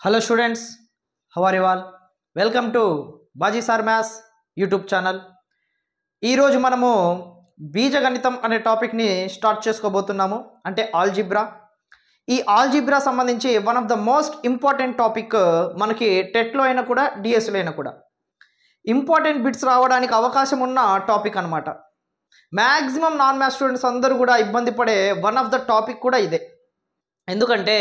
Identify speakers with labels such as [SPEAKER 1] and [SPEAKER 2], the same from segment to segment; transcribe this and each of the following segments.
[SPEAKER 1] Hello students, how are you all? Welcome to Baji Sir Maths YouTube channel. ఈరోజు మనము బీజగణితం అనే టాపిక్ని స్టార్ట్ చేసుకోబోతున్నాము, అంటే ఆల్జిబ్రా. ఈ ఆల్జిబ్రా సంబంధించి one of the most important topic. మనకి టెట్లో అయినా కూడా డిఎస్లో అయినా కూడా ఇంపార్టెంట్ బిట్స్ రావడానికి అవకాశం ఉన్న టాపిక్ అనమాట. మ్యాక్సిమం నాన్ మ్యాథ్స్ స్టూడెంట్స్ అందరూ కూడా ఇబ్బంది పడే వన్ ఆఫ్ ద టాపిక్ కూడా ఇదే. ఎందుకంటే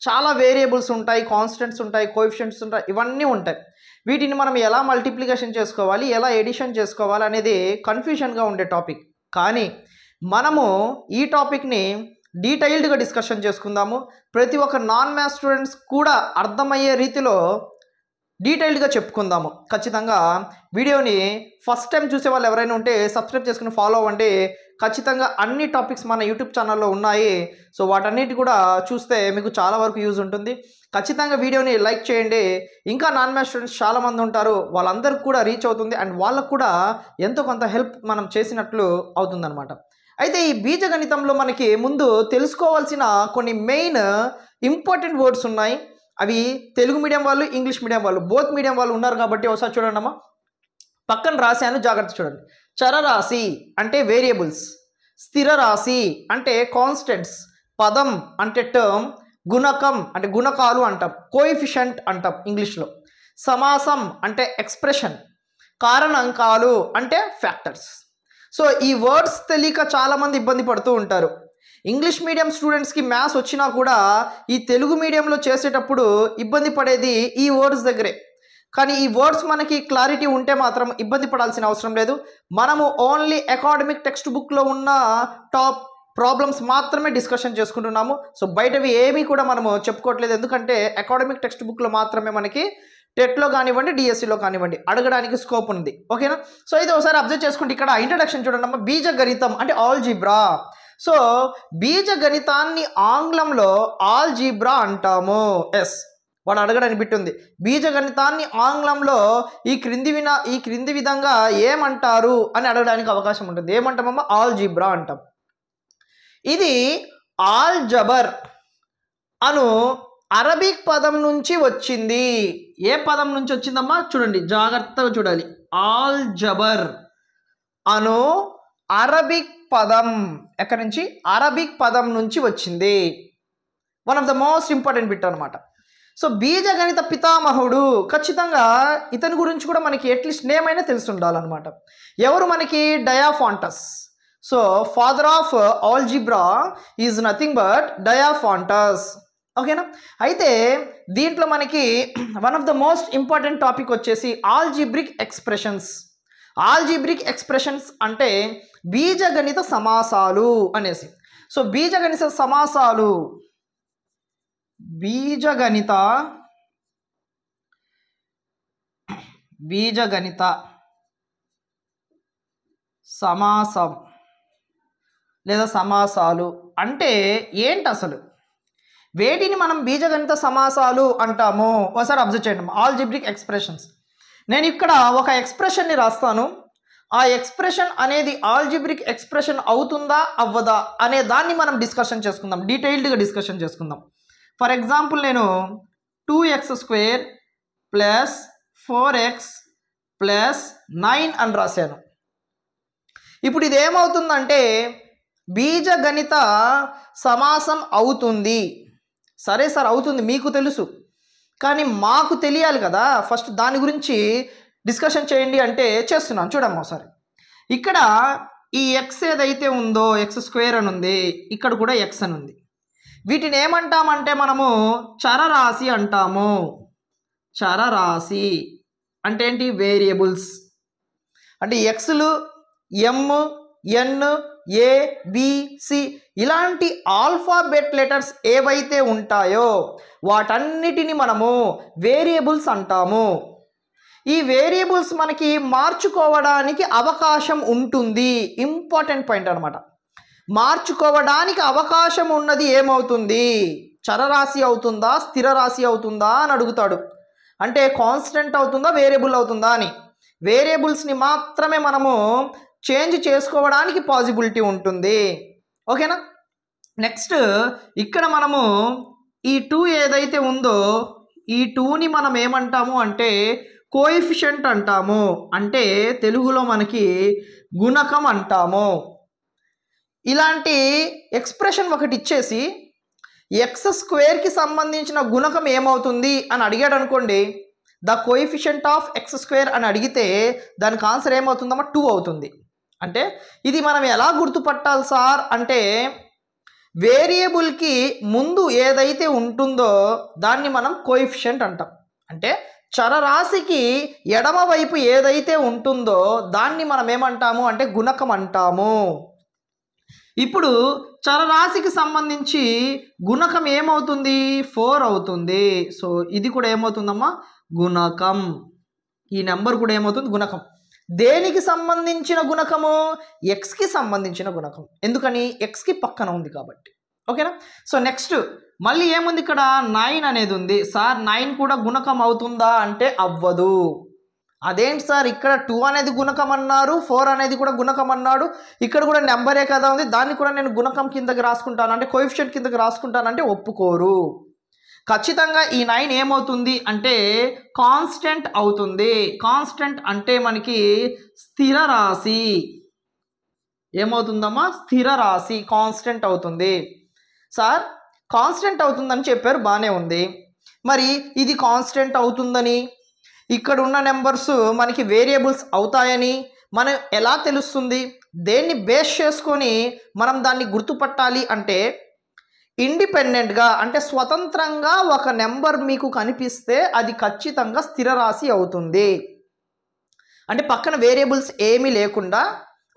[SPEAKER 1] చాలా వేరియబుల్స్ ఉంటాయి, కాన్స్టెంట్స్ ఉంటాయి, కోఎఫిషియంట్స్ ఉంటాయి, ఇవన్నీ ఉంటాయి. వీటిని మనం ఎలా మల్టిప్లికేషన్ చేసుకోవాలి, ఎలా ఎడిషన్ చేసుకోవాలి అనేది కన్ఫ్యూషన్గా ఉండే టాపిక్. కానీ మనము ఈ టాపిక్ని డీటెయిల్డ్గా డిస్కషన్ చేసుకుందాము. ప్రతి ఒక్క నాన్ మ్యాథ్స్ స్టూడెంట్స్ కూడా అర్థమయ్యే రీతిలో డీటెయిల్డ్గా చెప్పుకుందాము. ఖచ్చితంగా వీడియోని ఫస్ట్ టైం చూసే వాళ్ళు ఎవరైనా ఉంటే సబ్స్క్రైబ్ చేసుకుని ఫాలో అవ్వండి. ఖచ్చితంగా అన్ని టాపిక్స్ మన యూట్యూబ్ ఛానల్లో ఉన్నాయి. సో వాటన్నిటి కూడా చూస్తే మీకు చాలా వరకు యూజ్ ఉంటుంది. ఖచ్చితంగా వీడియోని లైక్ చేయండి. ఇంకా నాన్ మ్యాథ్స్ స్టూడెంట్స్ చాలామంది ఉంటారు, వాళ్ళందరికీ కూడా రీచ్ అవుతుంది అండ్ వాళ్ళకు కూడా ఎంతో కొంత హెల్ప్ మనం చేసినట్లు అవుతుందన్నమాట. అయితే ఈ బీజగణితంలో మనకి ముందు తెలుసుకోవాల్సిన కొన్ని మెయిన్ ఇంపార్టెంట్ వర్డ్స్ ఉన్నాయి. అవి తెలుగు మీడియం వాళ్ళు, ఇంగ్లీష్ మీడియం వాళ్ళు, బోత్ మీడియం వాళ్ళు ఉన్నారు కాబట్టి ఒకసారి చూడండి అమ్మా. పక్కన రాశాను, జాగ్రత్త చూడండి. చరరాశి అంటే వేరియబుల్స్, స్థిర రాశి అంటే కాన్స్టెంట్స్, పదం అంటే టర్మ్, గుణకం అంటే గుణకాలు అంటాం, కోఎఫిషియంట్ అంటాం ఇంగ్లీష్లో, సమాసం అంటే ఎక్స్ప్రెషన్, కారణాంకాలు అంటే ఫ్యాక్టర్స్. సో ఈ వర్డ్స్ తెలియక చాలామంది ఇబ్బంది పడుతూ ఉంటారు. ఇంగ్లీష్ మీడియం స్టూడెంట్స్కి మ్యాథ్స్ వచ్చినా కూడా ఈ తెలుగు మీడియంలో చేసేటప్పుడు ఇబ్బంది పడేది ఈ వర్డ్స్ దగ్గరే. కానీ ఈ వర్డ్స్ మనకి క్లారిటీ ఉంటే మాత్రం ఇబ్బంది పడాల్సిన అవసరం లేదు. మనము ఓన్లీ అకాడమిక్ టెక్స్ట్ బుక్లో ఉన్న టాప్ ప్రాబ్లమ్స్ మాత్రమే డిస్కషన్ చేసుకుంటున్నాము. సో బయటవి ఏమీ కూడా మనము చెప్పుకోవట్లేదు. ఎందుకంటే అకాడమిక్ టెక్స్ట్ బుక్లో మాత్రమే మనకి టెట్లో కానివ్వండి, డిఎస్సిలో కానివ్వండి అడగడానికి స్కోప్ ఉంది. ఓకేనా? సో ఇది ఒకసారి అబ్జర్వ్ చేసుకుంటే ఇక్కడ ఇంట్రడక్షన్ చూడండి అమ్మ. బీజగణితం అంటే ఆల్జిబ్రా. సో బీజగణితాన్ని ఆంగ్లంలో ఆల్జిబ్రా అంటాము. ఎస్, వాడు అడగడానికి బిట్టుంది. బీజగణితాన్ని ఆంగ్లంలో ఈ క్రింది విధంగా ఏమంటారు అని అడగడానికి అవకాశం ఉంటుంది. ఏమంటామమ్మా? ఆల్జిబ్రా అంటాం. ఇది ఆల్జబర్ అను అరబిక్ పదం నుంచి వచ్చింది. ఏ పదం నుంచి వచ్చిందమ్మా? చూడండి, జాగ్రత్తగా చూడాలి. ఆల్జబర్ అను అరబిక్ పదం ఎక్కడి నుంచి? అరబిక్ పదం నుంచి వచ్చింది. One of the most important bit అనమాట. సో బీజగణిత పితామహుడు, ఖచ్చితంగా ఇతని గురించి కూడా మనకి అట్లీస్ట్ నేమ్ అయినా తెలిసి ఉండాలన్నమాట. ఎవరు మనకి? Diophantus. So father of algebra is nothing but Diophantus. ఓకేనా? అయితే దీంట్లో మనకి one of the most important topic వచ్చేసి ఆల్జిబ్రిక్ ఎక్స్ప్రెషన్స్. ఆల్జిబ్రిక్ ఎక్స్ప్రెషన్స్ అంటే బీజగణిత సమాసాలు అనేసి. సో బీజగణిత సమాసాలు, బీజగణిత సమాసం లేదా సమాసాలు అంటే ఏంటి అసలు? వేటిని మనం బీజగణిత సమాసాలు అంటాము? ఒకసారి అబ్జర్వ్ చేయండి. Algebraic expressions. నేను ఇక్కడ ఒక ఎక్స్ప్రెషన్ని రాస్తాను. ఆ ఎక్స్ప్రెషన్ అనేది ఆల్జిబ్రిక్ ఎక్స్ప్రెషన్ అవుతుందా అవ్వదా అనే దాన్ని మనం డిస్కషన్ చేసుకుందాం, డీటెయిల్డ్గా డిస్కషన్ చేసుకుందాం. ఫర్ ఎగ్జాంపుల్ నేను 2x² + 4x + 9 అని రాశాను. ఇప్పుడు ఇది ఏమవుతుందంటే బీజగణిత సమాసం అవుతుంది. సరే సార్, అవుతుంది, మీకు తెలుసు, కానీ మాకు తెలియాలి కదా. ఫస్ట్ దాని గురించి డిస్కషన్ చేయండి అంటే చేస్తున్నాను. చూడమ్మా ఒకసారి. ఇక్కడ ఈ ఎక్స్ ఏదైతే ఉందో x² అని ఉంది, ఇక్కడ కూడా ఎక్స్ అని ఉంది. వీటిని ఏమంటామంటే మనము చరరాశి అంటాము. చరరాశి అంటే ఏంటి? వేరియబుల్స్. అంటే ఎక్స్లు, ఎమ్, ఎన్, ఏ, బి, సి ఇలాంటి ఆల్ఫాబెట్ లెటర్స్ ఏవైతే ఉంటాయో వాటన్నిటిని మనము వేరియబుల్స్ అంటాము. ఈ వేరియబుల్స్ మనకి మార్చుకోవడానికి అవకాశం ఉంటుంది. ఇంపార్టెంట్ పాయింట్ అనమాట. మార్చుకోవడానికి అవకాశం ఉన్నది ఏమవుతుంది? చరరాశి అవుతుందా, స్థిర రాశి అవుతుందా అని అడుగుతాడు. అంటే కాన్స్టెంట్ అవుతుందా, వేరియబుల్ అవుతుందా అని. వేరియబుల్స్ని మాత్రమే మనము చేంజ్ చేసుకోవడానికి పాసిబిలిటీ ఉంటుంది. ఓకేనా? నెక్స్ట్ ఇక్కడ మనము ఈ 2 ఏదైతే ఉందో ఈ 2ని మనం ఏమంటాము అంటే కోఎఫిషియంట్ అంటాము, అంటే తెలుగులో మనకి గుణకం అంటాము. ఇలాంటి ఎక్స్ప్రెషన్ ఒకటి ఇచ్చేసి x² సంబంధించిన గుణకం ఏమవుతుంది అని అడిగాడు అనుకోండి, ద కోఎఫిషియంట్ ఆఫ్ x² అని అడిగితే దానికి ఆన్సర్ ఏమవుతుందమ్మా 2 అవుతుంది. అంటే ఇది మనం ఎలా గుర్తుపట్టాలి సార్ అంటే వేరియబుల్కి ముందు ఏదైతే ఉంటుందో దాన్ని మనం కోఎఫిషియంట్ అంటాం. అంటే చరరాశికి ఎడమ వైపు ఏదైతే ఉంటుందో దాన్ని మనం ఏమంటాము అంటే గుణకం అంటాము. ఇప్పుడు చరరాశికి సంబంధించి గుణకం ఏమవుతుంది 4 అవుతుంది. సో ఇది కూడా ఏమవుతుందమ్మా గుణకం. ఈ నెంబర్ కూడా ఏమవుతుంది గుణకం. దేనికి సంబంధించిన గుణకము ఎక్స్కి సంబంధించిన గుణకం. ఎందుకని ఎక్స్కి పక్కన ఉంది కాబట్టి. ఓకేనా. సో నెక్స్ట్ మళ్ళీ ఏముంది ఇక్కడ 9 అనేది ఉంది. సార్ 9 కూడా గుణకం అవుతుందా అంటే అవ్వదు. అదేంటి సార్ ఇక్కడ 2 అనేది గుణకం అన్నారు, 4 అనేది కూడా గుణకం అన్నాడు, ఇక్కడ కూడా నెంబరే కదా ఉంది, దాన్ని కూడా నేను గుణకం కిందకి రాసుకుంటాను అంటే కోఎఫిషియంట్ కిందకి రాసుకుంటానంటే ఒప్పుకోరు. ఖచ్చితంగా ఈ 9 ఏమవుతుంది అంటే కాన్స్టెంట్ అవుతుంది. కాన్స్టెంట్ అంటే మనకి స్థిర రాశి. ఏమవుతుందమ్మా స్థిర రాశి కాన్స్టెంట్ అవుతుంది. సార్ కాన్స్టెంట్ అవుతుందని చెప్పారు, బాగానే ఉంది. మరి ఇది కాన్స్టెంట్ అవుతుందని ఇక్కడ ఉన్న నెంబర్స్ మనకి వేరియబుల్స్ అవుతాయని మనం ఎలా తెలుస్తుంది? దేన్ని బేస్ చేసుకొని మనం దాన్ని గుర్తుపట్టాలి అంటే ఇండిపెండెంట్గా అంటే స్వతంత్రంగా ఒక నెంబర్ మీకు కనిపిస్తే అది ఖచ్చితంగా స్థిర రాశి అవుతుంది. అంటే పక్కన వేరియబుల్స్ ఏమీ లేకుండా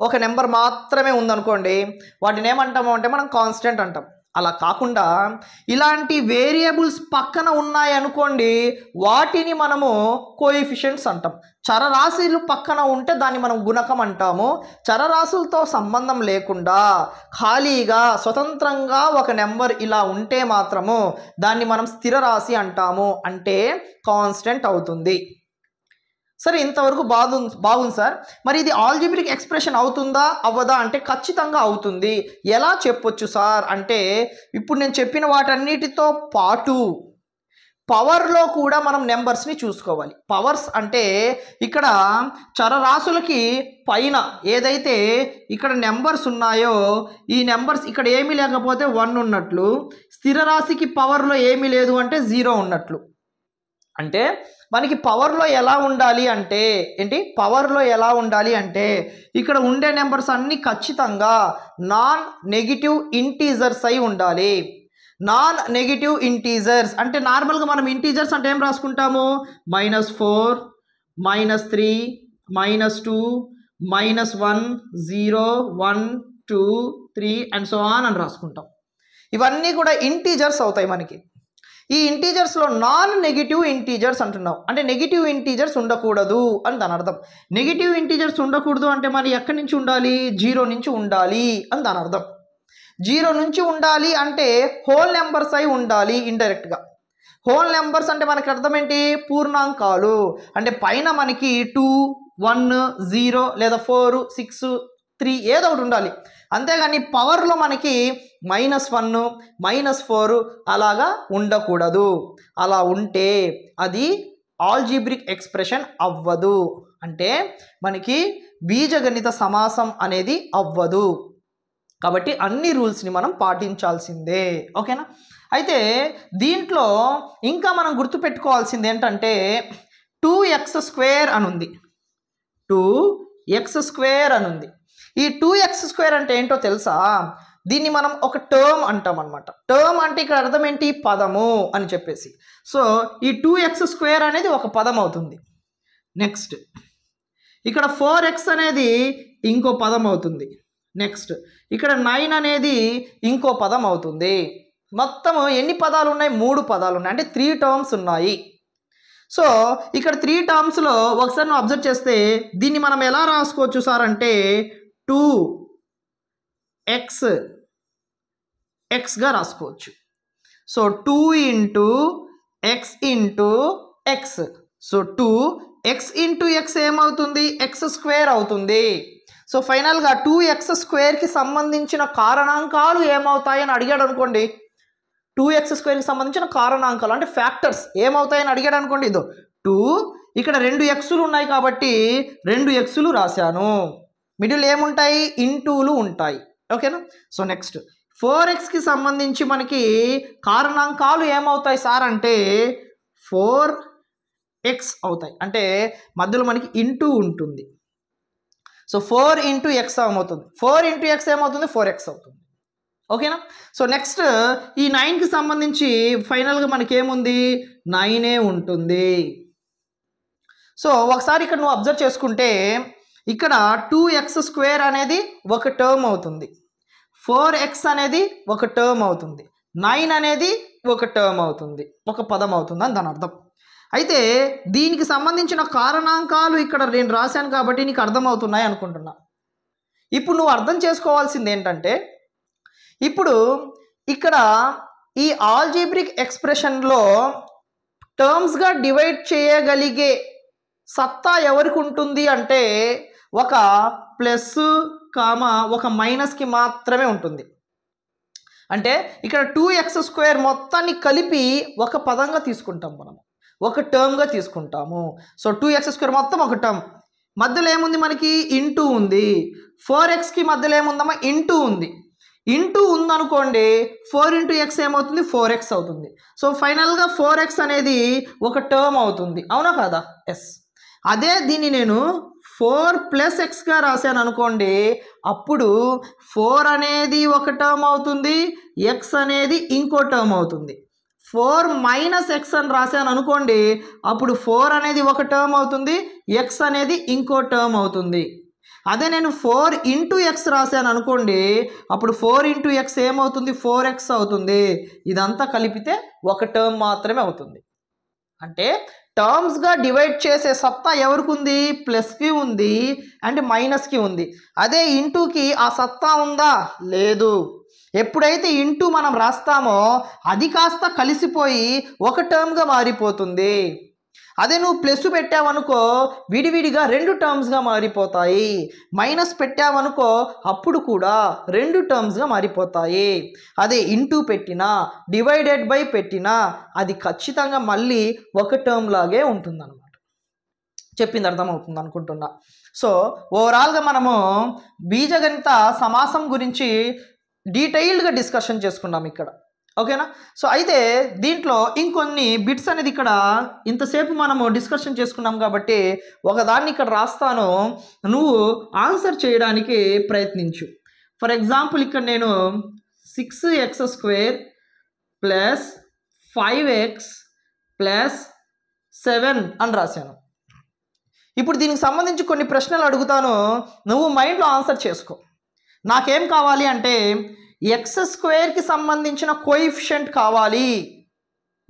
[SPEAKER 1] ఒక నెంబర్ మాత్రమే ఉందనుకోండి, వాటిని ఏమంటాము అంటే మనం కాన్స్టెంట్ అంటాం. అలా కాకుండా ఇలాంటి వేరియబుల్స్ పక్కన ఉన్నాయి అనుకోండి, వాటిని మనము కోఎఫిషియంట్స్ అంటాం. చరరాశులు పక్కన ఉంటే దాన్ని మనం గుణకం అంటాము. చరరాశులతో సంబంధం లేకుండా ఖాళీగా స్వతంత్రంగా ఒక నెంబర్ ఇలా ఉంటే మాత్రము దాన్ని మనం స్థిర రాశి అంటాము, అంటే కాన్స్టెంట్ అవుతుంది. సరే ఇంతవరకు బాగుంది సార్. మరి ఇది ఆల్జీబ్రిక్ ఎక్స్ప్రెషన్ అవుతుందా అవ్వదా అంటే ఖచ్చితంగా అవుతుంది. ఎలా చెప్పొచ్చు సార్ అంటే ఇప్పుడు నేను చెప్పిన వాటన్నిటితో పాటు పవర్లో కూడా మనం నెంబర్స్ని చూసుకోవాలి. పవర్స్ అంటే ఇక్కడ చరరాశులకి పైన ఏదైతే ఇక్కడ నెంబర్స్ ఉన్నాయో ఈ నెంబర్స్ ఇక్కడ ఏమీ లేకపోతే 1 ఉన్నట్లు, స్థిర రాశికి పవర్లో ఏమీ లేదు అంటే 0 ఉన్నట్లు. అంటే మనకి పవర్లో ఎలా ఉండాలి అంటే ఏంటి, పవర్లో ఎలా ఉండాలి అంటే ఇక్కడ ఉండే నెంబర్స్ అన్నీ ఖచ్చితంగా నాన్ నెగిటివ్ ఇంటీజర్స్ అయి ఉండాలి. నాన్ నెగిటివ్ ఇంటీజర్స్ అంటే నార్మల్గా మనం ఇంటీజర్స్ అంటే ఏం రాసుకుంటాము -4 -3 -2 -1 0 1 2 3 అండ్ సో ఆన్ అని రాసుకుంటాం. ఇవన్నీ కూడా ఇంటీజర్స్ అవుతాయి మనకి. ఈ ఇంటీజర్స్లో నాన్ నెగిటివ్ ఇంటీజర్స్ అంటున్నాం అంటే నెగిటివ్ ఇంటీజర్స్ ఉండకూడదు అని దాని అర్థం. నెగిటివ్ ఇంటీజర్స్ ఉండకూడదు అంటే మరి ఎక్కడి నుంచి ఉండాలి 0 నుంచి ఉండాలి అని దాని అర్థం. 0 నుంచి ఉండాలి అంటే హోల్ నెంబర్స్ అయి ఉండాలి. ఇండైరెక్ట్గా హోల్ నెంబర్స్ అంటే మనకి అర్థం ఏంటి పూర్ణాంకాలు. అంటే పైన మనకి 2 1 0 లేదా 4 6 3 ఏదో ఒకటి ఉండాలి. అంతేగాని పవర్లో మనకి -1 -4 అలాగా ఉండకూడదు. అలా ఉంటే అది ఆల్జీబ్రిక్ ఎక్స్ప్రెషన్ అవ్వదు, అంటే మనకి బీజగణిత సమాసం అనేది అవ్వదు. కాబట్టి అన్ని రూల్స్ని మనం పాటించాల్సిందే. ఓకేనా. అయితే దీంట్లో ఇంకా మనం గుర్తుపెట్టుకోవాల్సింది ఏంటంటే 2x² అని ఉంది. 2x² అని ఉంది. ఈ 2x² అంటే ఏంటో తెలుసా? దీన్ని మనం ఒక టర్మ్ అంటాం అనమాట. టర్మ్ అంటే ఇక్కడ అర్థం ఏంటి పదము అని చెప్పేసి. సో ఈ 2x² అనేది ఒక పదం అవుతుంది. నెక్స్ట్ ఇక్కడ 4x అనేది ఇంకో పదం అవుతుంది. నెక్స్ట్ ఇక్కడ 9 అనేది ఇంకో పదం అవుతుంది. మొత్తం ఎన్ని పదాలు ఉన్నాయి 3 పదాలు ఉన్నాయి, అంటే 3 టర్మ్స్ ఉన్నాయి. సో ఇక్కడ 3 టర్మ్స్లో ఒకసారి నువ్వు అబ్జర్వ్ చేస్తే దీన్ని మనం ఎలా రాసుకోవచ్చు సార్ అంటే 2xగా రాసుకోవచ్చు. So 2 × x × x. So 2x × x ఏమవుతుంది x² అవుతుంది. సో ఫైనల్గా 2x² సంబంధించిన కారణాంకాలు ఏమవుతాయని అడిగాడు అనుకోండి, 2x² సంబంధించిన కారణాంకాలు అంటే ఫ్యాక్టర్స్ ఏమవుతాయని అడిగాడు అనుకోండి. ఇదో 2, ఇక్కడ 2 xలు ఉన్నాయి కాబట్టి 2 xలు రాశాను. మిడిల్ ఏముంటాయి, ఇంటూలు ఉంటాయి. ఓకేనా. సో నెక్స్ట్ 4xకి సంబంధించి మనకి కారణాంకాలు ఏమవుతాయి సార్ అంటే 4x అవుతాయి. అంటే మధ్యలో మనకి ఇంటూ ఉంటుంది. సో 4 × x ఏమవుతుంది, 4 × x ఏమవుతుంది, 4x అవుతుంది. ఓకేనా. సో నెక్స్ట్ ఈ 9కి సంబంధించి ఫైనల్గా మనకి ఏముంది, 9 ఉంటుంది. సో ఒకసారి ఇక్కడ నువ్వు అబ్జర్వ్ చేసుకుంటే ఇక్కడ 2x² అనేది ఒక టర్మ్ అవుతుంది, 4x అనేది ఒక టర్మ్ అవుతుంది, 9 అనేది ఒక టర్మ్ అవుతుంది, ఒక పదం అవుతుంది అని దాని అర్థం. అయితే దీనికి సంబంధించిన కారణాంకాలు ఇక్కడ నేను రాశాను కాబట్టి నీకు అర్థమవుతున్నాయి అనుకుంటున్నా. ఇప్పుడు నువ్వు అర్థం చేసుకోవాల్సింది ఏంటంటే ఇప్పుడు ఇక్కడ ఈ ఆల్జీబ్రిక్ ఎక్స్ప్రెషన్లో టర్మ్స్గా డివైడ్ చేయగలిగే సత్తా ఎవరికి ఉంటుంది అంటే ఒక ప్లస్ ఒక మైనస్కి మాత్రమే ఉంటుంది. అంటే ఇక్కడ 2x² మొత్తాన్ని కలిపి ఒక పదంగా తీసుకుంటాం, మనం ఒక టర్మ్గా తీసుకుంటాము. సో 2x² మొత్తం ఒక టర్మ్, మధ్యలో ఏముంది మనకి ఇంటూ ఉంది. 4xకి మధ్యలో ఏముందమ్మా, ఇంటూ ఉంది. ఇంటూ ఉందనుకోండి 4 × x ఏమవుతుంది, 4x అవుతుంది. సో ఫైనల్గా 4x అనేది ఒక టర్మ్ అవుతుంది, అవునా కాదా. ఎస్. అదే దీన్ని నేను 4 + xగా రాశాను అనుకోండి, అప్పుడు 4 అనేది ఒక టర్మ్ అవుతుంది, x అనేది ఇంకో టర్మ్ అవుతుంది. 4 - x అని రాశాను అనుకోండి, అప్పుడు 4 అనేది ఒక టర్మ్ అవుతుంది, x అనేది ఇంకో టర్మ్ అవుతుంది. అదే నేను 4 × x రాశాను అనుకోండి, అప్పుడు 4 × x ఏమవుతుంది, 4x అవుతుంది. ఇదంతా కలిపితే ఒక టర్మ్ మాత్రమే అవుతుంది. అంటే టర్మ్స్గా డివైడ్ చేసే సత్తా ఎవరికి ఉంది, ప్లస్కి ఉంది అండ్ మైనస్కి ఉంది. అదే ఇంటూకి ఆ సత్తా ఉందా, లేదు. ఎప్పుడైతే ఇంటూ మనం రాస్తామో అది కాస్త కలిసిపోయి ఒక టర్మ్గా మారిపోతుంది. అదే నువ్వు ప్లస్ పెట్టావనుకో విడివిడిగా 2 టర్మ్స్గా మారిపోతాయి. మైనస్ పెట్టావనుకో అప్పుడు కూడా 2 టర్మ్స్గా మారిపోతాయి. అదే ఇంటూ పెట్టినా డివైడెడ్ బై పెట్టినా అది ఖచ్చితంగా మళ్ళీ ఒక టర్మ్ లాగే ఉంటుందన్నమాట. చెప్పింది అర్థమవుతుంది అనుకుంటున్నా. సో ఓవరాల్గా మనము బీజగణిత సమాసం గురించి డీటెయిల్డ్గా డిస్కషన్ చేసుకున్నాం ఇక్కడ. ఓకేనా. సో అయితే దీంట్లో ఇంకొన్ని బిట్స్ అనేది ఇక్కడ ఇంతసేపు మనము డిస్కషన్ చేసుకున్నాం కాబట్టి ఒకదాన్ని ఇక్కడ రాస్తాను, నువ్వు ఆన్సర్ చేయడానికి ప్రయత్నించు. ఫర్ ఎగ్జాంపుల్ ఇక్కడ నేను 6x² + 5x + 7 అని రాశాను. ఇప్పుడు దీనికి సంబంధించి కొన్ని ప్రశ్నలు అడుగుతాను, నువ్వు మైండ్లో ఆన్సర్ చేసుకో. నాకేం కావాలి అంటే x² సంబంధించిన కోఎఫిషియంట్ కావాలి.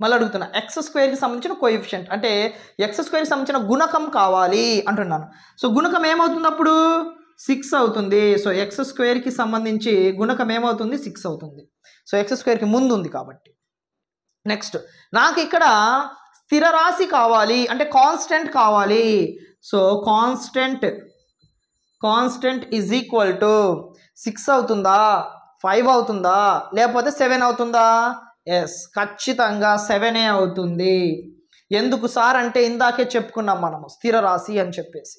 [SPEAKER 1] మళ్ళీ అడుగుతున్నా, x² సంబంధించిన కోఎఫిషియంట్ అంటే x² సంబంధించిన గుణకం కావాలి అంటున్నాను. సో గుణకం ఏమవుతుంది, అప్పుడు 6 అవుతుంది. సో x² సంబంధించి గుణకం ఏమవుతుంది, 6 అవుతుంది. సో x² ముందు ఉంది కాబట్టి. నెక్స్ట్ నాకు ఇక్కడ స్థిర రాశి కావాలి అంటే కాన్స్టెంట్ కావాలి. సో కాన్స్టెంట్ = 6 అవుతుందా, 5 అవుతుందా, లేకపోతే 7 అవుతుందా? ఎస్, ఖచ్చితంగా 7 అవుతుంది. ఎందుకు సార్ అంటే ఇందాకే చెప్పుకున్నాం మనము స్థిర రాశి అని చెప్పేసి.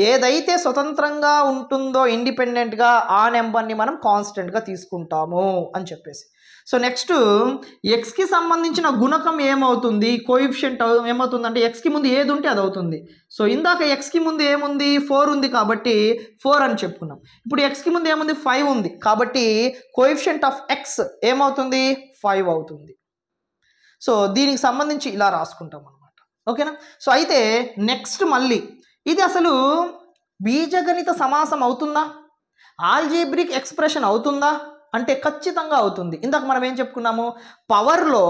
[SPEAKER 1] ఏదైతే స్వతంత్రంగా ఉంటుందో ఇండిపెండెంట్గా ఆ నెంబర్ని మనం కాన్స్టెంట్గా తీసుకుంటాము అని చెప్పేసి. సో నెక్స్ట్ ఎక్స్కి సంబంధించిన గుణకం ఏమవుతుంది, కోఎఫిషియంట్ ఏమవుతుంది అంటే ఎక్స్కి ముందు ఏది ఉంటే అది అవుతుంది. సో ఇందాక ఎక్స్కి ముందు ఏముంది, 4 ఉంది కాబట్టి 4 అని చెప్పుకున్నాం. ఇప్పుడు ఎక్స్కి ముందు ఏముంది, 5 ఉంది కాబట్టి కోఎఫిషియంట్ ఆఫ్ ఎక్స్ ఏమవుతుంది, 5 అవుతుంది. సో దీనికి సంబంధించి ఇలా రాసుకుంటాం అన్నమాట. ఓకేనా. సో అయితే నెక్స్ట్ మళ్ళీ ఇది అసలు బీజగణిత సమాసం అవుతుందా, ఆల్జీబ్రిక్ ఎక్స్ప్రెషన్ అవుతుందా అంటే ఖచ్చితంగా అవుతుంది. ఇందాక మనం ఏం చెప్పుకున్నాము, పవర్లో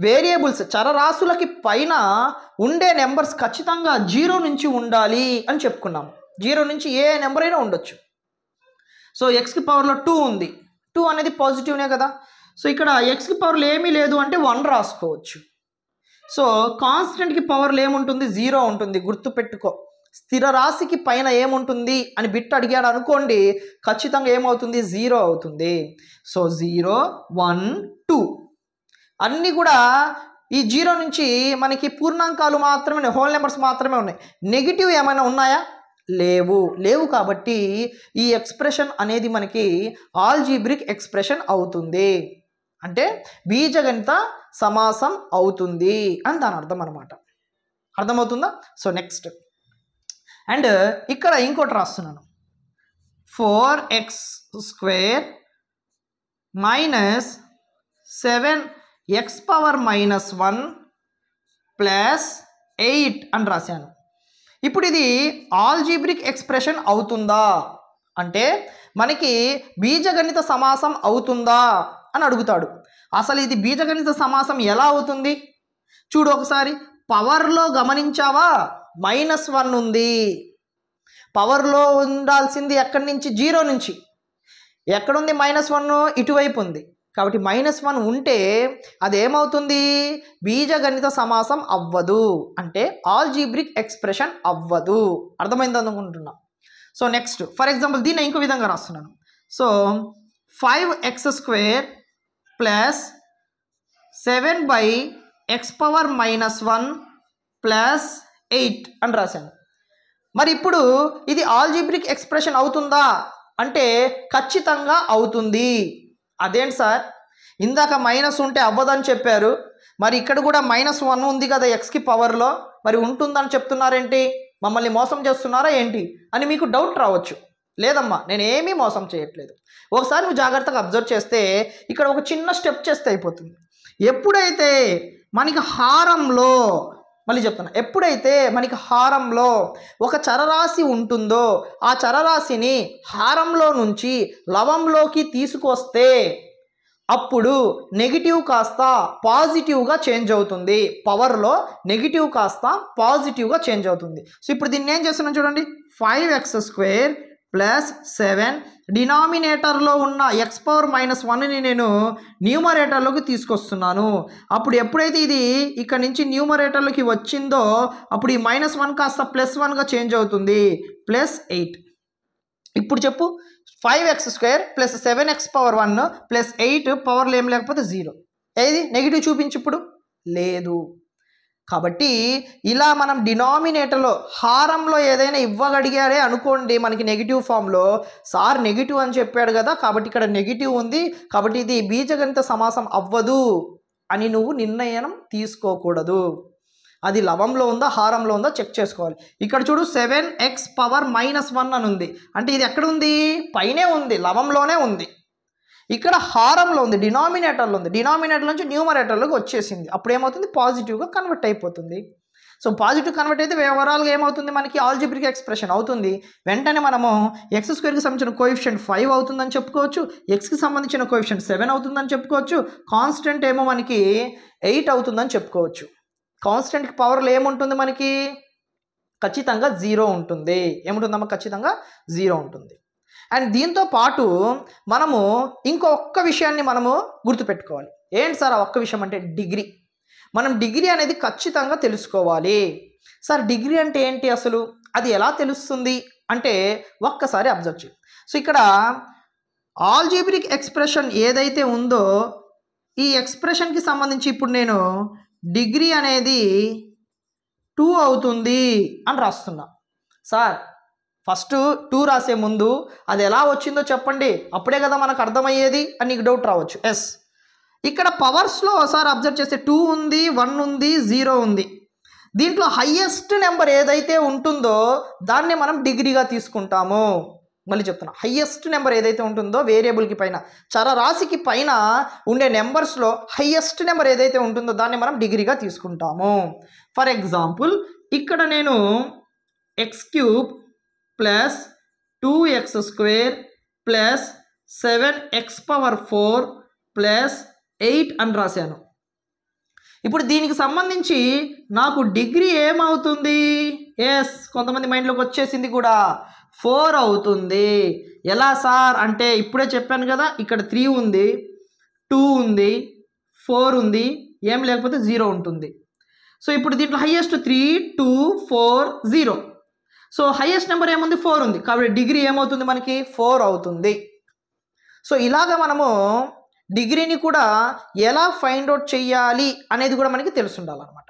[SPEAKER 1] వేరియబుల్స్ చరరాశులకి పైన ఉండే నెంబర్స్ ఖచ్చితంగా 0 నుంచి ఉండాలి అని చెప్పుకున్నాము. 0 నుంచి ఏ నెంబర్ అయినా ఉండొచ్చు. సో ఎక్స్కి పవర్లో 2 ఉంది, 2 అనేది పాజిటివ్నే కదా. సో ఇక్కడ ఎక్స్కి పవర్లో ఏమీ లేదు అంటే 1 రాసుకోవచ్చు. సో కాన్స్టెంట్కి పవర్లో ఏముంటుంది, 0 ఉంటుంది. గుర్తుపెట్టుకో, స్థిర రాశికి పైన ఏముంటుంది అని బిట్ అడిగాడు అనుకోండి, ఖచ్చితంగా ఏమవుతుంది, 0 అవుతుంది. సో 0 1 2 అన్నీ కూడా ఈ 0 నుంచి మనకి పూర్ణాంకాలు మాత్రమే, హోల్ నెంబర్స్ మాత్రమే ఉన్నాయి. నెగిటివ్ ఏమైనా ఉన్నాయా? లేవు కాబట్టి ఈ ఎక్స్ప్రెషన్ అనేది మనకి ఆల్జీబ్రిక్ ఎక్స్ప్రెషన్ అవుతుంది, అంటే బీజగణిత సమాసం అవుతుంది అని దాని అర్థం అనమాట. అర్థమవుతుందా? సో నెక్స్ట్, అండ్ ఇక్కడ ఇంకోటి రాస్తున్నాను, 4x² మైనస్ 7x⁻−1 ప్లస్ 8 అని రాశాను. ఇప్పుడు ఇది ఆల్జీబ్రిక్ ఎక్స్ప్రెషన్ అవుతుందా అంటే మనకి బీజగణిత సమాసం అవుతుందా అని అడుగుతాడు. అసలు ఇది బీజగణిత సమాసం ఎలా అవుతుంది చూడు ఒకసారి. పవర్లో గమనించావా? -1 ఉంది. పవర్లో ఉండాల్సింది ఎక్కడి నుంచి? 0 నుంచి. ఎక్కడుంది -1? ఇటువైపు ఉంది. కాబట్టి -1 ఉంటే అదేమవుతుంది? బీజగణిత సమాసం అవ్వదు, అంటే ఆల్జీబ్రిక్ ఎక్స్ప్రెషన్ అవ్వదు. అర్థమైంది అనుకుంటున్నా. సో నెక్స్ట్, ఫర్ ఎగ్జాంపుల్ దీన్ని ఇంకో విధంగా రాస్తున్నాను. So 5x² plus 7/x⁻−1 plus 8 అని రాశాను. మరి ఇప్పుడు ఇది ఆల్జీబ్రిక్ ఎక్స్ప్రెషన్ అవుతుందా అంటే ఖచ్చితంగా అవుతుంది. అదేంటి సార్, ఇందాక మైనస్ ఉంటే అవ్వదని చెప్పారు, మరి ఇక్కడ కూడా -1 ఉంది కదా ఎక్స్కి పవర్లో, మరి ఉంటుందని చెప్తున్నారేంటి? మమ్మల్ని మోసం చేస్తున్నారా ఏంటి అని మీకు డౌట్ రావచ్చు. లేదమ్మా, నేను ఏమీ మోసం చేయట్లేదు. ఒకసారి నువ్వు జాగ్రత్తగా అబ్జర్వ్ చేస్తే ఇక్కడ ఒక చిన్న స్టెప్ చేస్తే అయిపోతుంది. ఎప్పుడైతే మనకి హారంలో, మళ్ళీ చెప్తున్నా, ఎప్పుడైతే మనకి హారంలో ఒక చరరాశి ఉంటుందో ఆ చరరాశిని హారంలో నుంచి లవంలోకి తీసుకొస్తే అప్పుడు నెగిటివ్ కాస్త పాజిటివ్గా చేంజ్ అవుతుంది. పవర్లో నెగిటివ్ కాస్త పాజిటివ్గా చేంజ్ అవుతుంది. సో ఇప్పుడు దీన్ని ఏం చేస్తున్నాను చూడండి, 5x² ప్లస్ 7 డినామినేటర్లో ఉన్న x⁻−1ని నేను న్యూమరేటర్లోకి తీసుకొస్తున్నాను. అప్పుడు ఎప్పుడైతే ఇది ఇక్కడ నుంచి న్యూమరేటర్లోకి వచ్చిందో అప్పుడు ఈ -1 కాస్త +1గా చేంజ్ అవుతుంది, ప్లస్ 8. ఇప్పుడు చెప్పు, 5x² ప్లస్ 7x⁻1 ప్లస్ 8 పవర్లో ఏం లేకపోతే 0. ఏది నెగిటివ్ చూపించి ఇప్పుడు లేదు. కాబట్టి ఇలా మనం డినామినేటర్లో హారంలో ఏదైనా ఇవ్వగలిగారే అనుకోండి మనకి నెగిటివ్ ఫామ్లో, సార్ నెగిటివ్ అని చెప్పాడు కదా కాబట్టి ఇక్కడ నెగిటివ్ ఉంది కాబట్టి ఇది బీజగణిత సమాసం అవ్వదు అని నువ్వు నిర్ణయం తీసుకోకూడదు. అది లవంలో ఉందా హారంలో ఉందా చెక్ చేసుకోవాలి. ఇక్కడ చూడు 7x⁻−1 అని ఉంది, అంటే ఇది ఎక్కడ ఉంది? పైనే ఉంది, లవంలోనే ఉంది. ఇక్కడ హారంలో ఉంది, డినామినేటర్లో ఉంది. డినామినేటర్ నుంచి న్యూమరేటర్లోకి వచ్చేసింది. అప్పుడు ఏమవుతుంది? పాజిటివ్గా కన్వర్ట్ అయిపోతుంది. సో పాజిటివ్ కన్వర్ట్ అయితే ఓవరాల్గా ఏమవుతుంది? మనకి ఆల్జీబ్రిక్ ఎక్స్ప్రెషన్ అవుతుంది. వెంటనే మనము x² సంబంధించిన కోఎఫిషియంట్ 5 అవుతుందని చెప్పుకోవచ్చు, xకి సంబంధించిన కోఎఫిషియంట్ 7 అవుతుందని చెప్పుకోవచ్చు, కాన్స్టెంట్ ఏమో మనకి 8 అవుతుందని చెప్పుకోవచ్చు. కాన్స్టెంట్కి పవర్లో ఏముంటుంది మనకి? ఖచ్చితంగా 0 ఉంటుంది. ఏముంటుందమ్మా? ఖచ్చితంగా 0 ఉంటుంది. అండ్ దీంతో పాటు మనము ఇంకొక విషయాన్ని మనము గుర్తుపెట్టుకోవాలి. ఏంటి సార్ ఆ ఒక్క విషయం అంటే? డిగ్రీ. మనం డిగ్రీ అనేది ఖచ్చితంగా తెలుసుకోవాలి. సార్ డిగ్రీ అంటే ఏంటి అసలు? అది ఎలా తెలుస్తుంది అంటే ఒక్కసారి అబ్జర్వ్ చేయి. సో ఇక్కడ ఆల్జీబ్రిక్ ఎక్స్ప్రెషన్ ఏదైతే ఉందో ఈ ఎక్స్ప్రెషన్కి సంబంధించి ఇప్పుడు నేను డిగ్రీ అనేది 2 అవుతుంది అని రాస్తున్నా. సార్ ఫస్ట్ 2 రాసే ముందు అది ఎలా వచ్చిందో చెప్పండి, అప్పుడే కదా మనకు అర్థమయ్యేది అని నీకు డౌట్ రావచ్చు. ఎస్, ఇక్కడ పవర్స్లో ఒకసారి అబ్జర్వ్ చేస్తే 2 ఉంది, 1 ఉంది, 0 ఉంది. దీంట్లో హయ్యెస్ట్ నెంబర్ ఏదైతే ఉంటుందో దాన్ని మనం డిగ్రీగా తీసుకుంటాము. మళ్ళీ చెప్తున్నా, హయ్యెస్ట్ నెంబర్ ఏదైతే ఉంటుందో వేరియబుల్కి పైన చరరాశికి పైన ఉండే నెంబర్స్లో హయ్యెస్ట్ నెంబర్ ఏదైతే ఉంటుందో దాన్ని మనం డిగ్రీగా తీసుకుంటాము. ఫర్ ఎగ్జాంపుల్ ఇక్కడ నేను x³ plus 2x² plus 7x⁴ plus 8 అని రాశాను. ఇప్పుడు దీనికి సంబంధించి నాకు డిగ్రీ ఏమవుతుంది? ఎస్, కొంతమంది మైండ్లోకి వచ్చేసింది కూడా, 4 అవుతుంది. ఎలా సార్ అంటే ఇప్పుడే చెప్పాను కదా, ఇక్కడ 3 ఉంది, 2 ఉంది, 4 ఉంది, ఏం లేకపోతే 0 ఉంటుంది. సో ఇప్పుడు దీంట్లో హైయెస్ట్ 3, 2, 4, 0. సో హైయెస్ట్ నెంబర్ ఏముంది? 4 ఉంది. కాబట్టి డిగ్రీ ఏమవుతుంది మనకి? 4 అవుతుంది. సో ఇలాగ మనము డిగ్రీని కూడా ఎలా ఫైండ్ అవుట్ చేయాలి అనేది కూడా మనకి తెలిసి ఉండాలన్నమాట.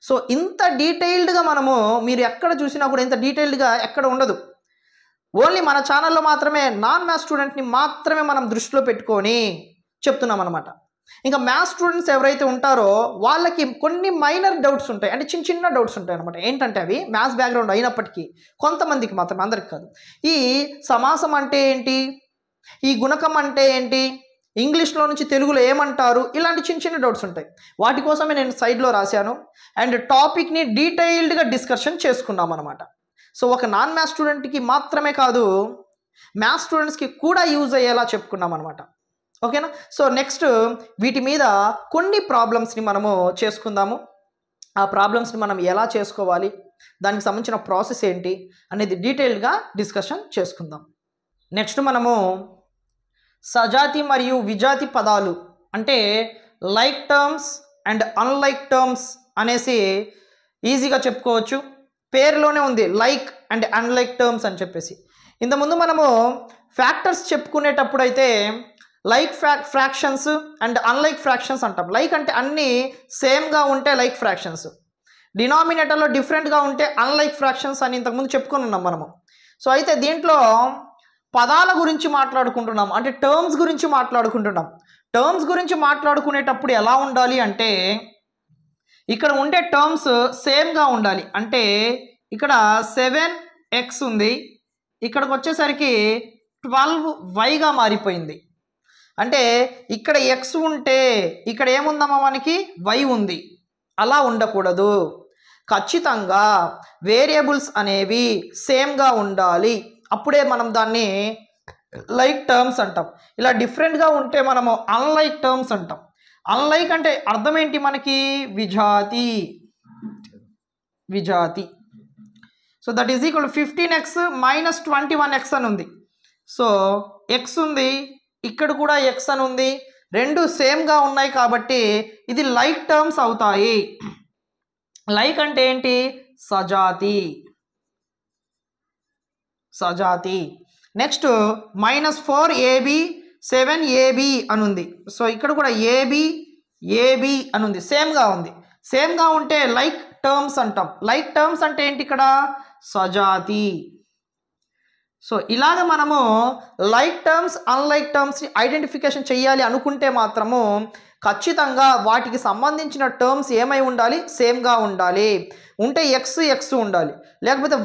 [SPEAKER 1] సో ఇంత డీటెయిల్డ్గా మనము మీరు ఎక్కడ చూసినా కూడా ఇంత డీటెయిల్డ్గా ఎక్కడ ఉండదు. ఓన్లీ మన ఛానల్లో మాత్రమే నాన్ మ్యాథ్స్ స్టూడెంట్ని మాత్రమే మనం దృష్టిలో పెట్టుకొని చెప్తున్నాం అనమాట. ఇంకా మ్యాథ్స్ స్టూడెంట్స్ ఎవరైతే ఉంటారో వాళ్ళకి కొన్ని మైనర్ డౌట్స్ ఉంటాయి, అంటే చిన్న చిన్న డౌట్స్ ఉంటాయి అనమాట. ఏంటంటే అవి మ్యాథ్స్ బ్యాక్గ్రౌండ్ అయినప్పటికీ కొంతమందికి మాత్రమే, అందరికి కాదు. ఈ సమాసం అంటే ఏంటి, ఈ గుణకం అంటే ఏంటి, ఇంగ్లీష్లో నుంచి తెలుగులో ఏమంటారు, ఇలాంటి చిన్న చిన్న డౌట్స్ ఉంటాయి. వాటి కోసమే నేను సైడ్లో రాశాను అండ్ టాపిక్ని డీటెయిల్డ్గా డిస్కషన్ చేసుకున్నాం అనమాట. సో ఒక నాన్ మ్యాథ్స్ స్టూడెంట్కి మాత్రమే కాదు, మ్యాథ్స్ స్టూడెంట్స్కి కూడా యూజ్ అయ్యేలా చెప్పుకున్నాం అనమాట. ఓకేనా. సో నెక్స్ట్ వీటి మీద కొన్ని ప్రాబ్లమ్స్ని మనము చేసుకుందాము. ఆ ప్రాబ్లమ్స్ని మనం ఎలా చేసుకోవాలి, దానికి సంబంధించిన ప్రాసెస్ ఏంటి అనేది డీటెయిల్డ్గా డిస్కషన్ చేసుకుందాం. నెక్స్ట్ మనము సజాతి మరియు విజాతి పదాలు అంటే like terms and unlike terms అనేసి ఈజీగా చెప్పుకోవచ్చు. పేరులోనే ఉంది లైక్ అండ్ అన్లైక్ టర్మ్స్ అని చెప్పేసి. ఇంతకుముందు మనము ఫ్యాక్టర్స్ చెప్పుకునేటప్పుడు అయితే like fractions and unlike fractions అంటాం. లైక్ అంటే అన్నీ సేమ్గా ఉంటే లైక్ ఫ్రాక్షన్స్, డినామినేటర్లో డిఫరెంట్గా ఉంటే అన్లైక్ ఫ్రాక్షన్స్ అని ఇంతకుముందు చెప్పుకొని ఉన్నాం మనము. సో అయితే దీంట్లో పదాల గురించి మాట్లాడుకుంటున్నాం, అంటే టర్మ్స్ గురించి మాట్లాడుకుంటున్నాం. టర్మ్స్ గురించి మాట్లాడుకునేటప్పుడు ఎలా ఉండాలి అంటే ఇక్కడ ఉండే టర్మ్స్ సేమ్గా ఉండాలి. అంటే ఇక్కడ 7x ఉంది, ఇక్కడికి వచ్చేసరికి 12yగా మారిపోయింది. అంటే ఇక్కడ x ఉంటే ఇక్కడ ఏముందమ్మా మనకి y ఉంది. అలా ఉండకూడదు. ఖచ్చితంగా వేరియబుల్స్ అనేవి సేమ్గా ఉండాలి, అప్పుడే మనం దాన్ని లైక్ టర్మ్స్ అంటాం. ఇలా డిఫరెంట్గా ఉంటే మనము అన్లైక్ టర్మ్స్ అంటాం. అన్లైక్ అంటే అర్థం ఏంటి మనకి, విజాతి. విజాతి. So that is equal 15x minus 21x అని ఉంది. సో x ఉంది, ఇక్కడ కూడా x అని ఉంది, రెండు సేమ్గా ఉన్నాయి కాబట్టి ఇది లైక్ టర్మ్స్ అవుతాయి. లైక్ అంటే ఏంటి, సజాతి. సజాతి. నెక్స్ట్ -4ab 7ab అని ఉంది. సో ఇక్కడ కూడా ab అని ఉంది, సేమ్గా ఉంది. సేమ్గా ఉంటే లైక్ టర్మ్స్ అంటాం. లైక్ టర్మ్స్ అంటే ఏంటి, ఇక్కడ సజాతి. సో ఇలాగ మనము లైక్ టర్మ్స్ అన్లైక్ టర్మ్స్ని ఐడెంటిఫికేషన్ చేయాలి అనుకుంటే మాత్రము ఖచ్చితంగా వాటికి సంబంధించిన టర్మ్స్ ఏమై ఉండాలి, సేమ్గా ఉండాలి. ఉంటే x ఉండాలి, లేకపోతే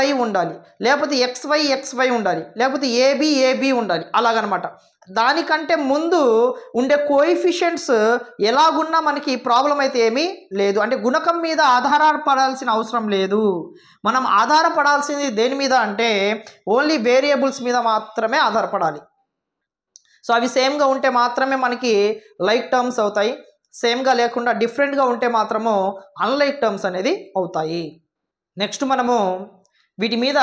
[SPEAKER 1] y ఉండాలి, లేకపోతే xy ఉండాలి, లేకపోతే ab ఉండాలి, అలాగనమాట. దానికంటే ముందు ఉండే కోఎఫిషియెంట్స్ ఎలాగున్నా మనకి ప్రాబ్లం అయితే ఏమీ లేదు. అంటే గుణకం మీద ఆధారపడాల్సిన అవసరం లేదు. మనం ఆధారపడాల్సింది దేని మీద అంటే ఓన్లీ వేరియబుల్స్ మీద మాత్రమే ఆధారపడాలి. సో అవి సేమ్గా ఉంటే మాత్రమే మనకి లైక్ టర్మ్స్ అవుతాయి. సేమ్గా లేకుండా డిఫరెంట్గా ఉంటే మాత్రము అన్లైక్ టర్మ్స్ అనేది అవుతాయి. నెక్స్ట్ మనము వీటి మీద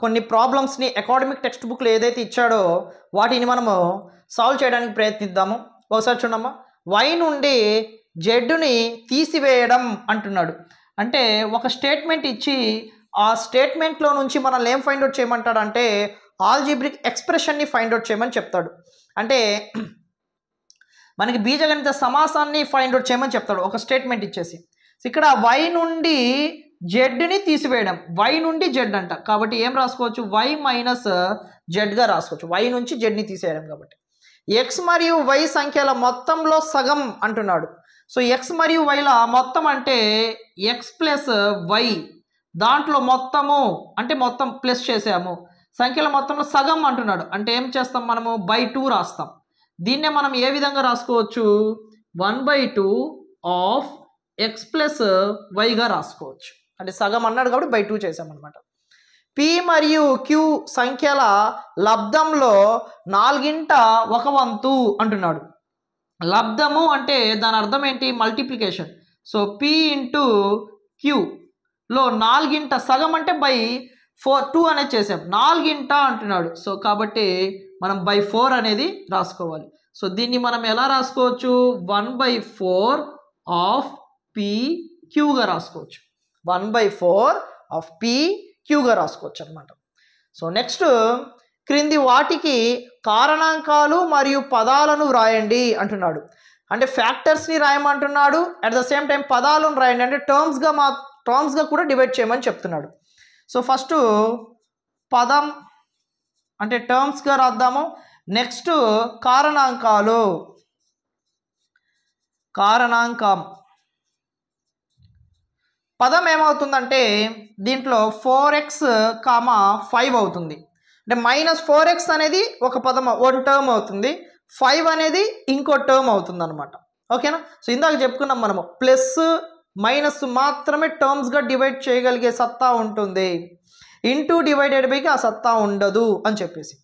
[SPEAKER 1] కొన్ని ప్రాబ్లమ్స్ని అకాడమిక్ టెక్స్ట్ బుక్లో ఏదైతే ఇచ్చాడో వాటిని మనము సాల్వ్ చేయడానికి ప్రయత్నిద్దాము. ఒకసారి చూడమ్మా, y నుండి జెడ్ని తీసివేయడం అంటున్నాడు. అంటే ఒక స్టేట్మెంట్ ఇచ్చి ఆ స్టేట్మెంట్లో నుంచి మనల్ని ఏం ఫైండ్ అవుట్ చేయమంటాడంటే ఆల్జీబ్రిక్ ఎక్స్ప్రెషన్ని ఫైండ్ అవుట్ చేయమని చెప్తాడు. అంటే మనకి బీజగణిత సమాసాన్ని ఫైండ్ అవుట్ చేయమని చెప్తాడు ఒక స్టేట్మెంట్ ఇచ్చేసి. ఇక్కడ y నుండి జెడ్ని తీసివేయడం, y నుండి జెడ్ అంట కాబట్టి ఏం రాసుకోవచ్చు, y మైనస్ జెడ్గా రాసుకోవచ్చు. y నుంచి జెడ్ని తీసేయడం కాబట్టి x మరియు y సంఖ్యల మొత్తంలో సగం అంటున్నాడు. సో x మరియు yల మొత్తం అంటే x ప్లస్ y, దాంట్లో మొత్తము అంటే మొత్తం ప్లస్ చేసాము, సంఖ్యల మొత్తంలో సగం అంటున్నాడు. అంటే ఏం చేస్తాం మనము, by2 రాస్తాం. దీన్నే మనం ఏ విధంగా రాసుకోవచ్చు, 1/2 ఆఫ్ x ప్లస్ వైగా రాసుకోవచ్చు. అంటే సగం అన్నాడు కాబట్టి by2 చేసామన్నమాట. p మరియు q సంఖ్యల లబ్ధంలో 4/1 అంటున్నాడు. లబ్ధము అంటే దాని అర్థం ఏంటి, మల్టిప్లికేషన్. సో p ఇంటూ qలో 4 సగం అంటే by2 అనేది చేసాం, 4 అంటున్నాడు. సో కాబట్టి మనం by4 అనేది రాసుకోవాలి. సో దీన్ని మనం ఎలా రాసుకోవచ్చు, 1/4 ఆఫ్ pqగా రాసుకోవచ్చు. 1/4 ఆఫ్ pqగా రాసుకోవచ్చు అనమాట. సో నెక్స్ట్ క్రింది వాటికి కారణాంకాలు మరియు పదాలను వ్రాయండి అంటున్నాడు. అంటే ఫ్యాక్టర్స్ని రాయమంటున్నాడు, అట్ ద సేమ్ టైం పదాలను రాయండి అంటే టర్మ్స్గా కూడా డివైడ్ చేయమని చెప్తున్నాడు. సో ఫస్ట్ పదం అంటే టర్మ్స్గా రాద్దాము. నెక్స్ట్ కారణాంకం పదం ఏమవుతుందంటే దీంట్లో 4x, 5 అవుతుంది. అంటే -4x అనేది ఒక పదం, వన్ టర్మ్ అవుతుంది. 5 అనేది ఇంకో టర్మ్ అవుతుంది అనమాట. ఓకేనా? సో ఇందాక చెప్పుకున్నాం మనము ప్లస్ మైనస్ మాత్రమే టర్మ్స్గా డివైడ్ చేయగలిగే సత్తా ఉంటుంది, ఇంటూ డివైడెడ్ బైకి ఆ సత్తా ఉండదు అని చెప్పేసి.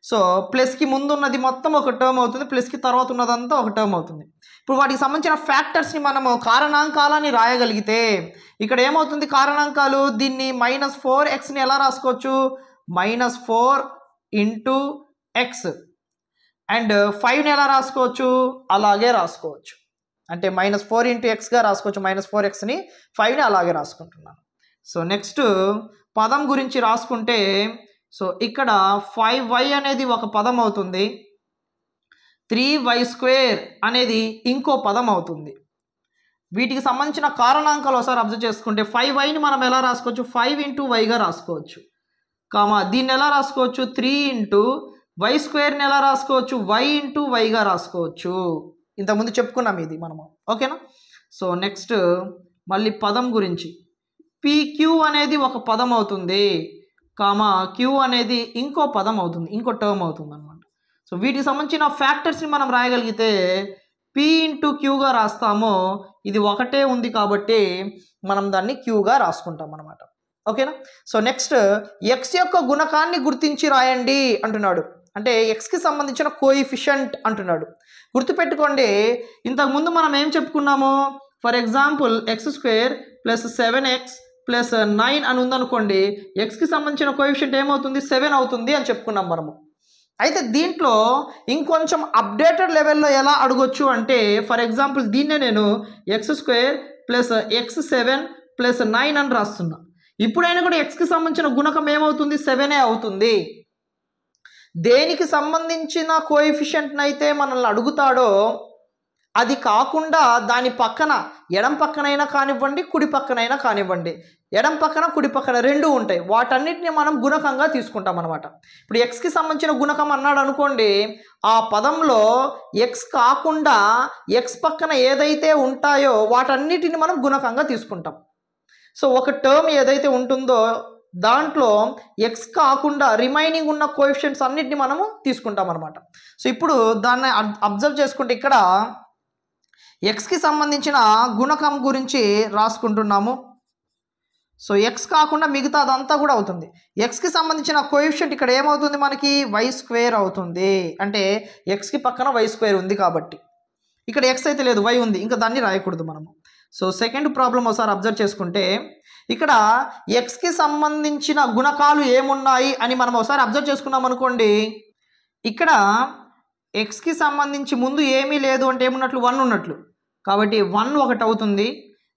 [SPEAKER 1] సో ప్లస్కి ముందు ఉన్నది మొత్తం ఒక టర్మ్ అవుతుంది, ప్లస్కి తర్వాత ఉన్నదంతా ఒక టర్మ్ అవుతుంది. ఇప్పుడు వాటికి సంబంధించిన ఫ్యాక్టర్స్ని మనము కారణాంకాలని రాయగలిగితే ఇక్కడ ఏమవుతుంది? కారణాంకాలు దీన్ని -4xని ఎలా రాసుకోవచ్చు? -4 ఇంటూ ఎక్స్. అండ్ 5ని ఎలా రాసుకోవచ్చు? అలాగే రాసుకోవచ్చు. అంటే -4 ఇంటూ ఎక్స్గా రాసుకోవచ్చు. -4xని 5ని అలాగే రాసుకుంటున్నాను. సో నెక్స్ట్ పదం గురించి రాసుకుంటే సో ఇక్కడ 5y అనేది ఒక పదం అవుతుంది, 3y² అనేది ఇంకో పదం అవుతుంది. వీటికి సంబంధించిన కారణాంకాలు ఒకసారి అబ్జర్వ్ చేసుకుంటే 5yని మనం ఎలా రాసుకోవచ్చు? 5 ఇంటూ వైగా రాసుకోవచ్చు. దీన్ని ఎలా రాసుకోవచ్చు? 3 ఇంటూ y²ని ఎలా రాసుకోవచ్చు? y ఇంటూ వైగా రాసుకోవచ్చు. ఇంతకుముందు చెప్పుకున్నాం ఇది మనము. ఓకేనా? సో నెక్స్ట్ మళ్ళీ పదం గురించి pq అనేది ఒక పదం అవుతుంది, q అనేది ఇంకో పదం అవుతుంది, ఇంకో టర్మ్ అవుతుంది అనమాట. సో వీటికి సంబంధించిన ఫ్యాక్టర్స్ని మనం రాయగలిగితే p ఇంటూ క్యూగా రాస్తాము. ఇది ఒకటే ఉంది కాబట్టి మనం దాన్ని క్యూగా రాసుకుంటాం అనమాట. ఓకేనా? సో నెక్స్ట్ ఎక్స్ యొక్క గుణకాన్ని గుర్తించి రాయండి అంటున్నాడు. అంటే ఎక్స్కి సంబంధించిన కోఎఫిషియంట్ అంటున్నాడు. గుర్తుపెట్టుకోండి, ఇంతకుముందు మనం ఏం చెప్పుకున్నాము? ఫర్ ఎగ్జాంపుల్ x² + 7x + 9 అని ఉందనుకోండి, ఎక్స్కి సంబంధించిన కోఎఫిషియంట్ ఏమవుతుంది? 7 అవుతుంది అని చెప్పుకున్నాం మనము. అయితే దీంట్లో ఇంకొంచెం అప్డేటెడ్ లెవెల్లో ఎలా అడగొచ్చు అంటే ఫర్ ఎగ్జాంపుల్ దీన్నే నేను x² + x7 + 9 అని రాస్తున్నా. ఇప్పుడైనా కూడా ఎక్స్కి సంబంధించిన గుణకం ఏమవుతుంది? 7 అవుతుంది. దేనికి సంబంధించిన కోఎఫిషియంట్ని అయితే మనల్ని అడుగుతాడో అది కాకుండా దాని పక్కన ఎడం పక్కనైనా కానివ్వండి, కుడి పక్కనైనా కానివ్వండి, ఎడం పక్కన కుడి పక్కన రెండు ఉంటాయి, వాటన్నిటిని మనం గుణకంగా తీసుకుంటాం అనమాట. ఇప్పుడు ఎక్స్కి సంబంధించిన గుణకం అన్నాడు అనుకోండి, ఆ పదంలో ఎక్స్ కాకుండా ఎక్స్ పక్కన ఏదైతే ఉంటాయో వాటన్నిటిని మనం గుణకంగా తీసుకుంటాం. సో ఒక టర్మ్ ఏదైతే ఉంటుందో దాంట్లో ఎక్స్ కాకుండా రిమైనింగ్ ఉన్న కోఎఫిషియంట్స్ అన్నిటిని మనము తీసుకుంటాం అనమాట. సో ఇప్పుడు దాన్ని అబ్జర్వ్ చేసుకుంటే ఇక్కడ ఎక్స్కి సంబంధించిన గుణకం గురించి రాసుకుంటున్నాము. సో ఎక్స్ కాకుండా మిగతా అదంతా కూడా అవుతుంది. ఎక్స్కి సంబంధించిన కోఎఫిషియంట్ ఇక్కడ ఏమవుతుంది? మనకి y² అవుతుంది. అంటే ఎక్స్కి పక్కన y² ఉంది కాబట్టి ఇక్కడ ఎక్స్ అయితే లేదు, y ఉంది, ఇంకా దాన్ని రాయకూడదు మనము. సో సెకండ్ ప్రాబ్లం ఒకసారి అబ్జర్వ్ చేసుకుంటే ఇక్కడ ఎక్స్కి సంబంధించిన గుణకాలు ఏమున్నాయి అని మనం ఒకసారి అబ్జర్వ్ చేసుకున్నాం అనుకోండి, ఇక్కడ ఎక్స్కి సంబంధించి ముందు ఏమీ లేదు అంటే ఏమున్నట్లు? 1 ఉన్నట్లు, కాబట్టి 1 ఒకటి అవుతుంది.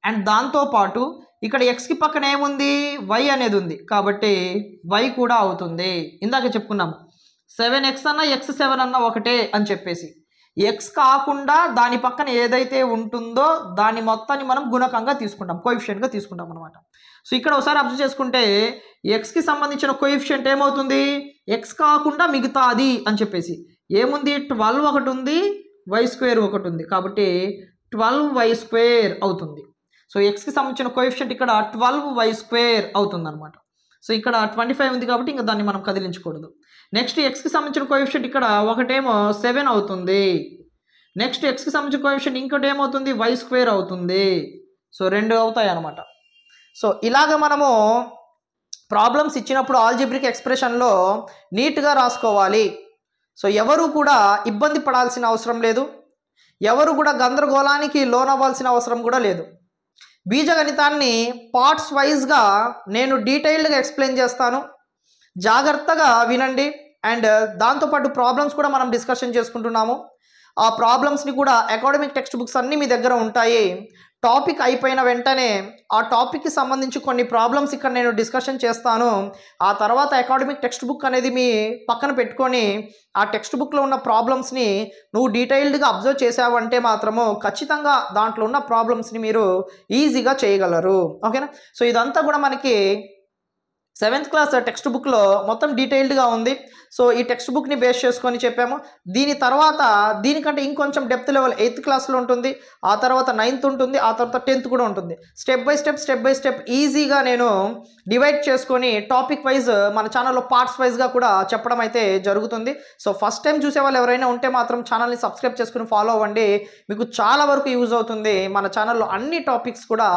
[SPEAKER 1] అండ్ దాంతోపాటు ఇక్కడ ఎక్స్కి పక్కన ఏముంది? y అనేది ఉంది కాబట్టి y కూడా అవుతుంది. ఇందాక చెప్పుకున్నాము 7x అన్నా x7 అన్నా ఒకటే అని చెప్పేసి. ఎక్స్ కాకుండా దాని పక్కన ఏదైతే ఉంటుందో దాని మొత్తాన్ని మనం గుణకంగా తీసుకుంటాం, కోఎఫిషియంట్గా తీసుకుంటాం అనమాట. సో ఇక్కడ ఒకసారి అబ్జర్వ్ చేసుకుంటే ఎక్స్కి సంబంధించిన కోఎఫిషియంట్ ఏమవుతుంది? ఎక్స్ కాకుండా మిగతాది అని చెప్పేసి ఏముంది? 12 ఒకటి ఉంది, y² ఒకటి ఉంది కాబట్టి 12y² అవుతుంది. సో ఎక్స్కి సంబంధించిన కోఎఫిషియంట్ ఇక్కడ 12y² అవుతుంది అనమాట. సో ఇక్కడ 25 ఉంది కాబట్టి ఇంకా దాన్ని మనం కదిలించకూడదు. నెక్స్ట్ ఎక్స్కి సంబంధించిన కోఎఫిషియంట్ ఇక్కడ ఒకటేమో 7 అవుతుంది. నెక్స్ట్ ఎక్స్కి సంబంధించిన కోఎఫిషియంట్ ఇంకోటి ఏమవుతుంది? y² అవుతుంది. సో 2 అవుతాయి అనమాట. సో ఇలాగ మనము ప్రాబ్లమ్స్ ఇచ్చినప్పుడు ఆల్జీబ్రిక్ ఎక్స్ప్రెషన్లో నీట్గా రాసుకోవాలి. సో ఎవరు కూడా ఇబ్బంది పడాల్సిన అవసరం లేదు, ఎవరు కూడా గందరగోళానికి లోనవ్వాల్సిన అవసరం కూడా లేదు. బీజగణితాన్ని పార్ట్స్ వైజ్గా నేను డీటెయిల్డ్గా ఎక్స్ప్లెయిన్ చేస్తాను, జాగ్రత్తగా వినండి. అండ్ దాంతోపాటు ప్రాబ్లమ్స్ కూడా మనం డిస్కషన్ చేసుకుంటున్నాము. ఆ ప్రాబ్లమ్స్ని కూడా అకాడమిక్ టెక్స్ట్ బుక్స్ అన్నీ మీ దగ్గర ఉంటాయి. టాపిక్ అయిపోయిన వెంటనే ఆ టాపిక్కి సంబంధించి కొన్ని ప్రాబ్లమ్స్ ఇక్కడ నేను డిస్కషన్ చేస్తాను. ఆ తర్వాత అకాడమిక్ టెక్స్ట్ బుక్ అనేది మీ పక్కన పెట్టుకొని ఆ టెక్స్ట్ బుక్లో ఉన్న ప్రాబ్లమ్స్ని నువ్వు డీటెయిల్డ్గా అబ్జర్వ్ చేసావంటే మాత్రము ఖచ్చితంగా దాంట్లో ఉన్న ప్రాబ్లమ్స్ని మీరు ఈజీగా చేయగలరు. ఓకేనా? సో ఇదంతా కూడా మనకి 7th క్లాస్ టెక్స్ట్ బుక్లో మొత్తం డీటెయిల్డ్గా ఉంది. సో ఈ టెక్స్ట్ బుక్ని బేస్ చేసుకొని చెప్పాము. దీని తర్వాత దీనికంటే ఇంకొంచెం డెప్త్ లెవెల్ 8th క్లాస్లో ఉంటుంది, ఆ తర్వాత 9th ఉంటుంది, ఆ తర్వాత 10th కూడా ఉంటుంది. స్టెప్ బై స్టెప్ ఈజీగా నేను డివైడ్ చేసుకొని టాపిక్ వైజ్ మన ఛానల్లో పార్ట్స్ వైజ్గా కూడా చెప్పడం అయితే జరుగుతుంది. సో ఫస్ట్ టైం చూసే వాళ్ళు ఎవరైనా ఉంటే మాత్రం ఛానల్ని సబ్స్క్రైబ్ చేసుకుని ఫాలో అవ్వండి. మీకు చాలా వరకు యూజ్ అవుతుంది. మన ఛానల్లో అన్ని టాపిక్స్ కూడా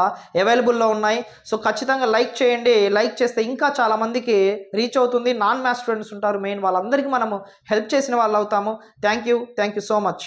[SPEAKER 1] అవైలబుల్లో ఉన్నాయి. సో ఖచ్చితంగా లైక్ చేయండి. లైక్ చేస్తే ఇంకా చాలామందికి రీచ్ అవుతుంది. నాన్ మ్యాథ్స్ స్టూడెంట్స్ ఉంటారు మెయిన్, వాళ్ళందరికీ మనము హెల్ప్ చేసిన వాళ్ళు అవుతాము. Thank you so much.